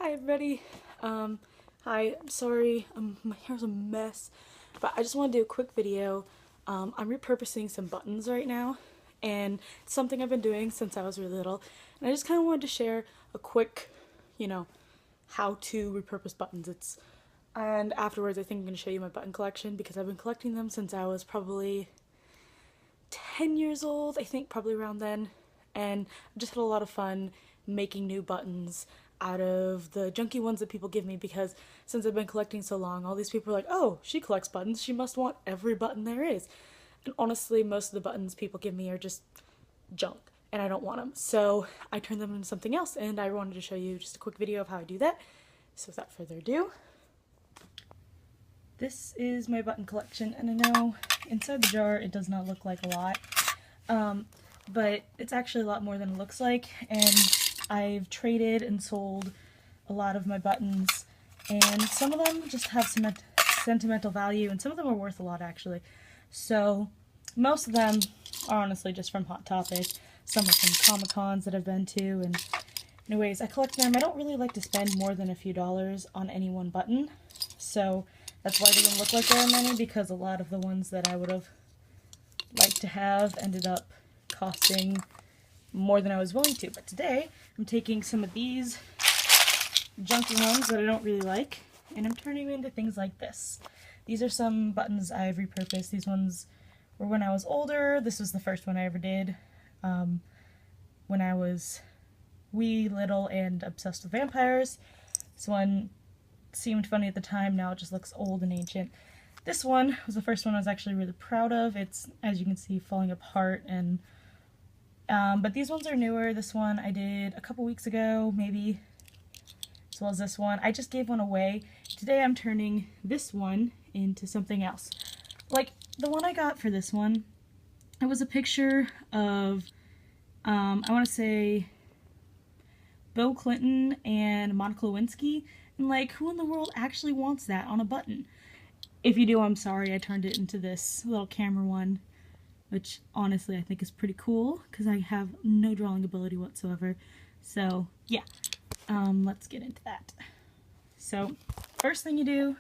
Hi everybody. Hi, I'm sorry, my hair's a mess, but I just want to do a quick video. I'm repurposing some buttons right now, and it's something I've been doing since I was really little, and I just kind of wanted to share a quick, how to repurpose buttons. And afterwards I think I'm going to show you my button collection because I've been collecting them since I was probably 10 years old, I think, probably around then, and I've just had a lot of fun making new buttons out of the junky ones that people give me, because since I've been collecting so long, all these people are like, oh, she collects buttons, she must want every button there is. And honestly, most of the buttons people give me are just junk, and I don't want them. So I turned them into something else, and I wanted to show you just a quick video of how I do that. So without further ado, this is my button collection, and I know inside the jar it does not look like a lot, but it's actually a lot more than it looks like, and I've traded and sold a lot of my buttons, and some of them just have some sentimental value, and some of them are worth a lot actually. So most of them are honestly just from Hot Topic. Some are from Comic-Cons that I've been to, and anyways, I collect them. I don't really like to spend more than a few dollars on any one button, so that's why they don't look like there are many, because a lot of the ones that I would have liked to have ended up costing more than I was willing to. But today I'm taking some of these junky ones that I don't really like, and I'm turning them into things like this. These are some buttons I've repurposed. These ones were when I was older. This was the first one I ever did when I was wee, little, and obsessed with vampires. This one seemed funny at the time, now it just looks old and ancient. This one was the first one I was actually really proud of. It's, as you can see, falling apart, and but these ones are newer. This one I did a couple weeks ago, maybe, as well as this one. I just gave one away. Today I'm turning this one into something else. Like, the one I got for this one, it was a picture of, I want to say, Bill Clinton and Monica Lewinsky, and like, who in the world actually wants that on a button? If you do, I'm sorry. I turned it into this little camera one, which honestly I think is pretty cool because I have no drawing ability whatsoever. So yeah, let's get into that. So first thing you do, you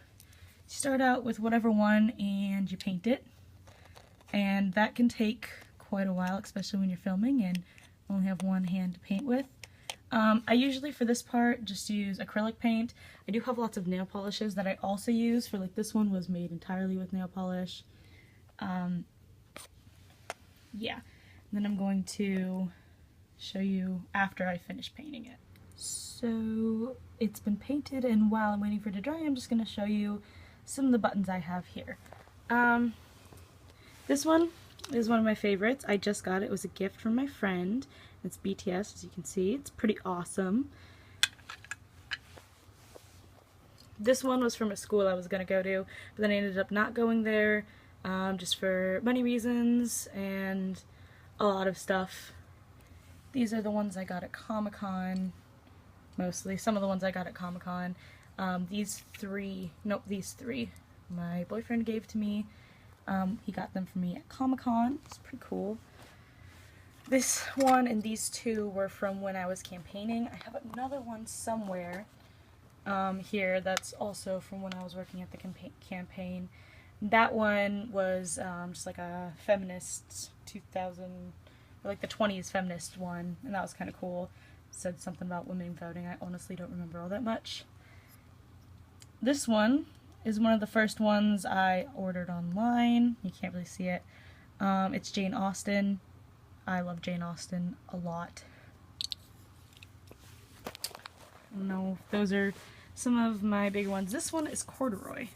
start out with whatever one and you paint it, and that can take quite a while, especially when you're filming and only have one hand to paint with. I usually, for this part, just use acrylic paint. I do have lots of nail polishes that I also use for, like, this one was made entirely with nail polish. Yeah, and then I'm going to show you after I finish painting it. So it's been painted, and while I'm waiting for it to dry, I'm just going to show you some of the buttons I have here. This one is one of my favorites. I just got it. It was a gift from my friend. It's BTS, as you can see. It's pretty awesome. This one was from a school I was going to go to, but then I ended up not going there, just for money reasons and a lot of stuff. These are the ones I got at Comic-Con, mostly. Some of the ones I got at Comic-Con. These three, my boyfriend gave to me. He got them for me at Comic-Con. It's pretty cool. This one and these two were from when I was campaigning. I have another one somewhere here that's also from when I was working at the campaign. That one was just like a feminist 2000, or like the 20s feminist one, and that was kind of cool. It said something about women voting. I honestly don't remember all that much. This one is one of the first ones I ordered online. You can't really see it. It's Jane Austen. I love Jane Austen a lot. No, those are some of my bigger ones. This one is corduroy,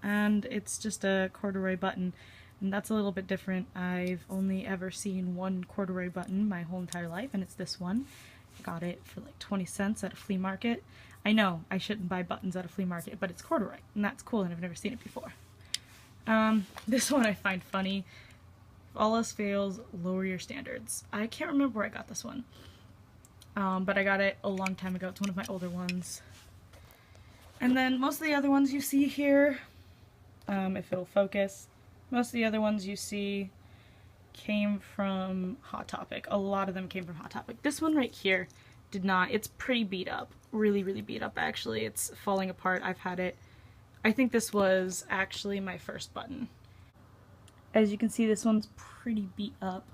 and it's just a corduroy button, and that's a little bit different. I've only ever seen one corduroy button my whole entire life, and it's this one. I got it for like 20 cents at a flea market. I know I shouldn't buy buttons at a flea market, but it's corduroy, and that's cool, and I've never seen it before. This one I find funny. If all else fails, lower your standards. I can't remember where I got this one, but I got it a long time ago. It's one of my older ones. And then most of the other ones you see here, if it'll focus, most of the other ones you see came from Hot Topic. A lot of them came from Hot Topic. This one right here did not, it's pretty beat up, really beat up actually. It's falling apart. I've had it, I think this was actually my first button. As you can see, this one's pretty beat up.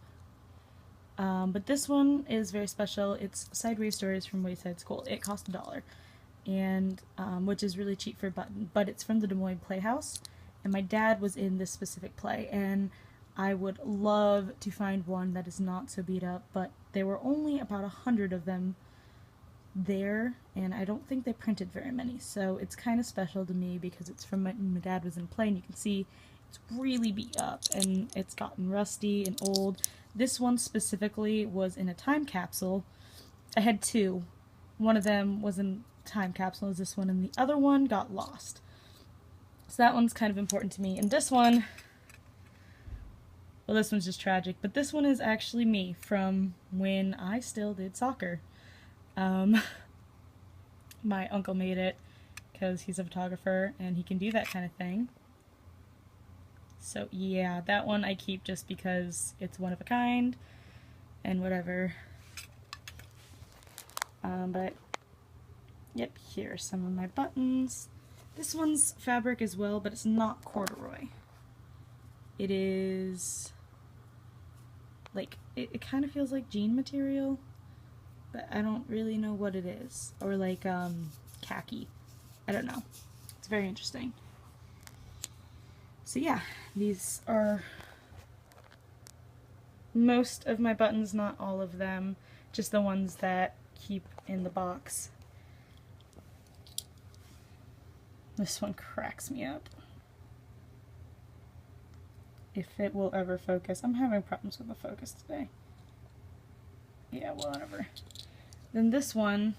But this one is very special. It's Sideways Stories from Wayside School. It cost $1, and which is really cheap for a button, but it's from the Des Moines Playhouse, and my dad was in this specific play, and I would love to find one that is not so beat up, but there were only about 100 of them there, and I don't think they printed very many, so it's kind of special to me because it's from my dad was in a play, and you can see it's really beat up, and it's gotten rusty and old. This one specifically was in a time capsule. I had two. One of them was in time capsule, as this one, and the other one got lost. So that one's kind of important to me. And this one, well, this one's just tragic, but this one is actually me from when I still did soccer. My uncle made it because he's a photographer and he can do that kind of thing. So yeah, that one I keep just because it's one of a kind and whatever. But yep, here are some of my buttons. This one's fabric as well, but it's not corduroy. It is like, it kind of feels like jean material, but I don't really know what it is. Or like khaki. I don't know. It's very interesting. So yeah, these are most of my buttons, not all of them, just the ones that keep in the box. This one cracks me up. If it will ever focus. I'm having problems with the focus today. Yeah, whatever. Then this one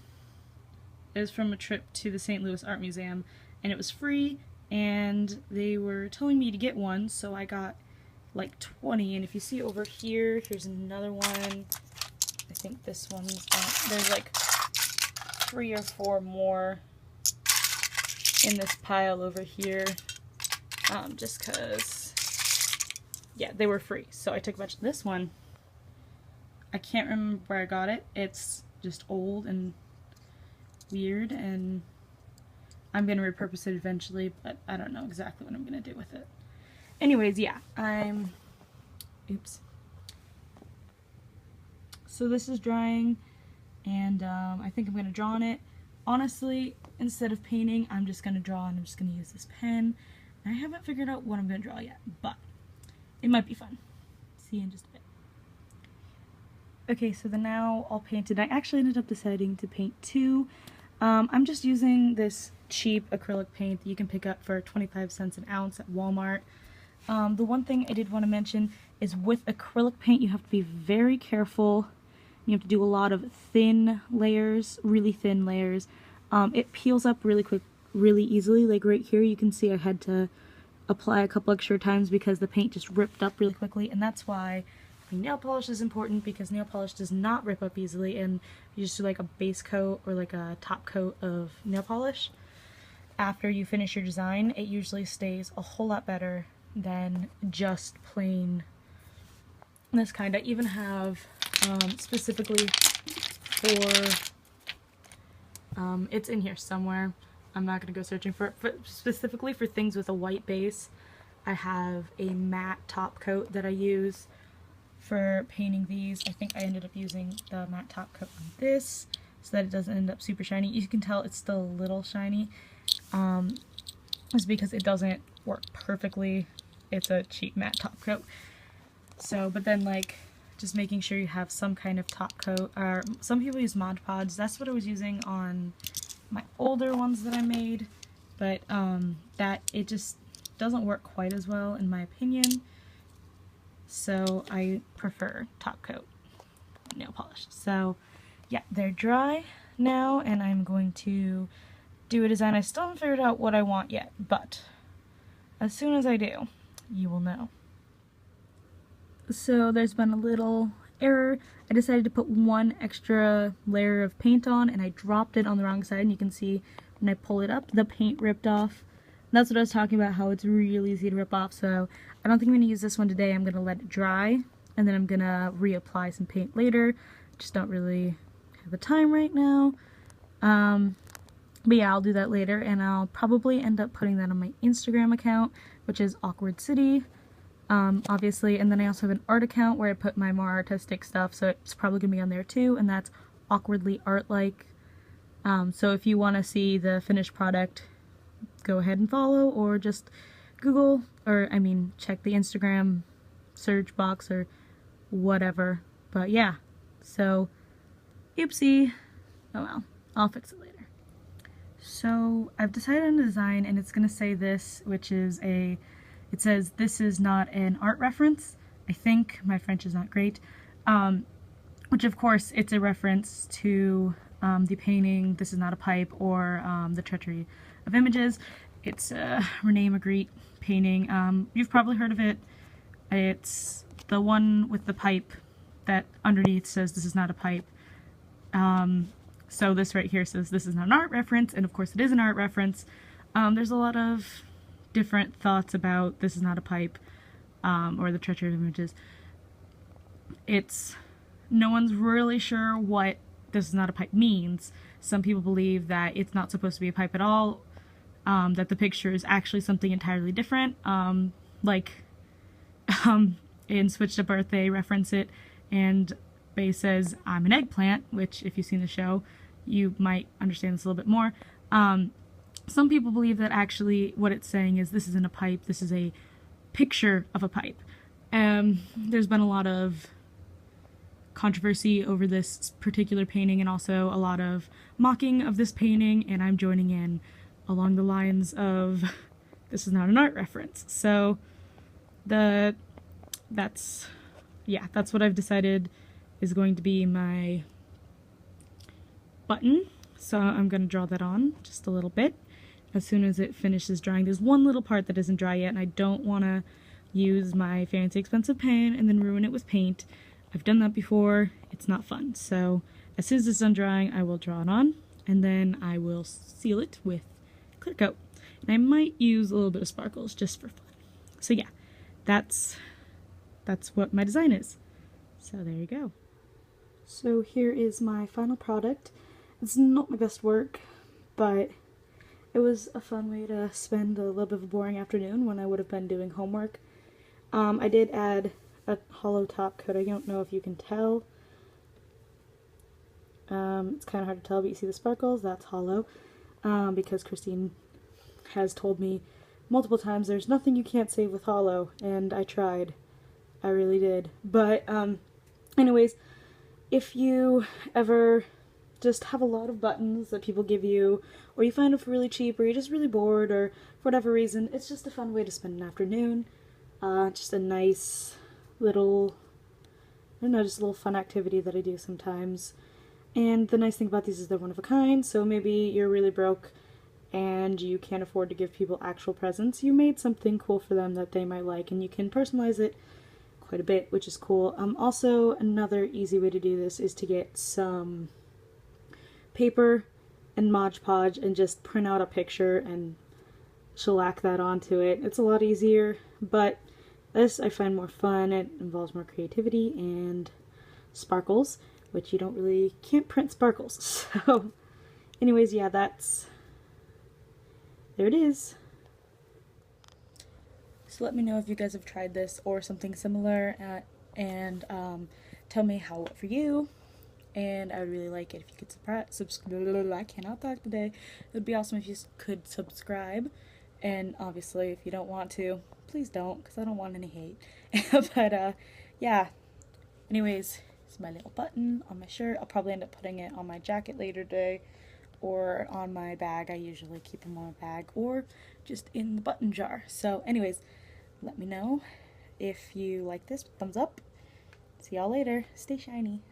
is from a trip to the St. Louis Art Museum, and it was free, and they were telling me to get one, so I got like 20, and if you see over here, here's another one. I think this one's there's like 3 or 4 more in this pile over here, just because, yeah, they were free, so I took a bunch of this one. I can't remember where I got it. It's just old and weird, and I'm going to repurpose it eventually, but I don't know exactly what I'm going to do with it. Anyways, yeah, oops. So this is drying, and I think I'm going to draw on it. Honestly, instead of painting, I'm just going to draw, and I'm just going to use this pen. I haven't figured out what I'm going to draw yet, but it might be fun. See you in just a bit. Okay, so they're now all painted. I actually ended up deciding to paint 2. I'm just using this cheap acrylic paint that you can pick up for 25 cents an ounce at Walmart. The one thing I did want to mention is with acrylic paint, you have to be very careful. You have to do a lot of thin layers, really thin layers. It peels up really quick, really easily. Like right here, you can see I had to apply a couple extra times because the paint just ripped up really quickly, and that's why nail polish is important, because nail polish does not rip up easily, and you just do like a base coat or like a top coat of nail polish after you finish your design. It usually stays a whole lot better than just plain this kind. I even have specifically for it's in here somewhere, I'm not gonna go searching for it, but specifically for things with a white base, I have a matte top coat that I use for painting these. I think I ended up using the matte top coat on this so that it doesn't end up super shiny. You can tell it's still a little shiny. It's because it doesn't work perfectly. It's a cheap matte top coat. So, but then like just making sure you have some kind of top coat, or some people use Mod Podge. That's what I was using on my older ones that I made, but that it just doesn't work quite as well in my opinion. So I prefer top coat nail polish. So yeah, they're dry now, and I'm going to do a design. I still haven't figured out what I want yet, but as soon as I do, you will know. So there's been a little error. I decided to put 1 extra layer of paint on, and I dropped it on the wrong side, and you can see when I pull it up, the paint ripped off. That's what I was talking about, how it's really easy to rip off. So I don't think I'm going to use this one today. I'm going to let it dry, and then I'm going to reapply some paint later. Just don't really have have the time right now. But yeah, I'll do that later, and I'll probably end up putting that on my Instagram account, which is awkwardsity, obviously. And then I also have an art account where I put my more artistic stuff, so it's probably gonna be on there too, and that's awkwardly art-like. So if you want to see the finished product, go ahead and follow, or just Google, or I mean check the Instagram search box or whatever. But yeah, so oopsie, oh well, I'll fix it later. So I've decided on a design, and it's gonna say this, which is it says this is not an art reference. I think my French is not great, which of course it's a reference to the painting This Is Not a Pipe, or The Treachery of Images. It's a Rene Magritte painting. You've probably heard of it. It's the one with the pipe that underneath says this is not a pipe. So this right here says this is not an art reference, and of course it is an art reference. There's a lot of different thoughts about This Is Not a Pipe, or The Treachery of Images. No one's really sure what This Is Not a Pipe means. Some people believe that it's not supposed to be a pipe at all, that the picture is actually something entirely different, in Switched Up Earth they reference it, and Bay says, I'm an eggplant, which if you've seen the show, you might understand this a little bit more. Some people believe that actually what it's saying is this isn't a pipe, this is a picture of a pipe. There's been a lot of controversy over this particular painting, and also a lot of mocking of this painting, and I'm joining in along the lines of this is not an art reference. So that's what I've decided is going to be my button. So I'm going to draw that on just a little bit as soon as it finishes drying. There's one little part that isn't dry yet, and I don't want to use my fancy expensive pen and then ruin it with paint. I've done that before. It's not fun. So as soon as it's done drying, I will draw it on, and then I will seal it with clear coat. And I might use a little bit of sparkles just for fun. So yeah, that's what my design is. So there you go. So here is my final product. It's not my best work, but it was a fun way to spend a little bit of a boring afternoon when I would have been doing homework. I did add a hollow top coat. I don't know if you can tell. It's kind of hard to tell, but you see the sparkles? That's hollow. Because Christine has told me multiple times there's nothing you can't save with hollow, and I tried. I really did. But anyways, if you ever just have a lot of buttons that people give you, or you find them for really cheap, or you're just really bored, or for whatever reason, it's just a fun way to spend an afternoon. Just a nice little, I don't know, just a little fun activity that I do sometimes. And the nice thing about these is they're one of a kind, so maybe you're really broke and you can't afford to give people actual presents. You made something cool for them that they might like, and you can personalize it quite a bit, which is cool. Also, another easy way to do this is to get some paper and Mod Podge and just print out a picture and shellac that onto it. It's a lot easier, but this I find more fun. It involves more creativity and sparkles, which you can't print sparkles. So anyways, yeah, there it is. So let me know if you guys have tried this or something similar, and tell me how it went for you. And I would really like it if you could subscribe. I cannot talk today. It would be awesome if you could subscribe. And obviously, if you don't want to, please don't, because I don't want any hate. But yeah. Anyways, it's my little button on my shirt. I'll probably end up putting it on my jacket later today, or on my bag. I usually keep them on my bag, or just in the button jar. So anyways, let me know if you like this. Thumbs up. See y'all later. Stay shiny.